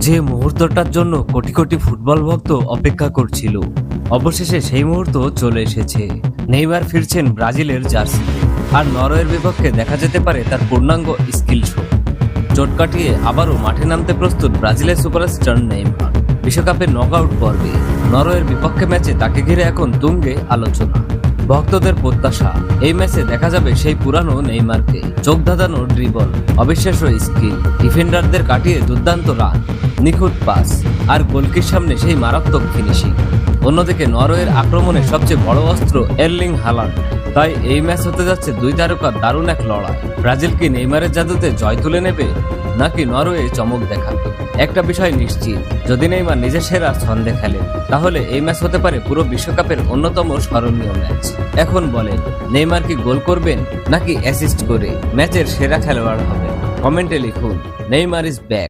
যে মুহূর্তটার জন্য কোটি কোটি ফুটবল ভক্ত অপেক্ষা করছিল, অবশেষে সেই মুহূর্ত চলে এসেছে। নেইমার ফিরছেন ব্রাজিলের জার্সিতে, আর নরওয়ের বিপক্ষে দেখা যেতে পারে তার পূর্ণাঙ্গ স্কিল শো। চোট কাটিয়ে আবারও মাঠে নামতে প্রস্তুত ব্রাজিলের সুপারস্টার নেইমার। বিশ্বকাপের নকআউট পর্বে নরওয়ের বিপক্ষে ম্যাচে তাকে ঘিরে এখন তুঙ্গে আলোচনা। ভক্তদের প্রত্যাশা, এই ম্যাচে দেখা যাবে সেই পুরানো নেইমারকে। চোখ ধাঁধানো ড্রিবল, অবিশ্বাস্য স্কিল, ডিফেন্ডারদের কাটিয়ে দুর্দান্ত রান, নিখুঁত পাস, আর গোলকির সামনে সেই মারাত্মক ফিনিশিং। অন্যদিকে নরওয়ের আক্রমণের সবচেয়ে বড় অস্ত্র এরলিং হালান্ড। তাই এই ম্যাচ হতে যাচ্ছে দুই তারকার দারুণ এক লড়াই। ব্রাজিল কি নেইমারের জাদুতে জয় তুলে নেবে, নাকি নরওয়ে চমক দেখাবে? একটা বিষয় নিশ্চিত, যদি নেইমার নিজের সেরা ছন্দে খেলে, তাহলে এই ম্যাচ হতে পারে পুরো বিশ্বকাপের অন্যতম স্মরণীয় ম্যাচ। এখন বলেন, নেইমার কি গোল করবেন, নাকি অ্যাসিস্ট করে ম্যাচের সেরা খেলোয়াড় হবেন? কমেন্টে লিখুন, নেইমার ইজ ব্যাক।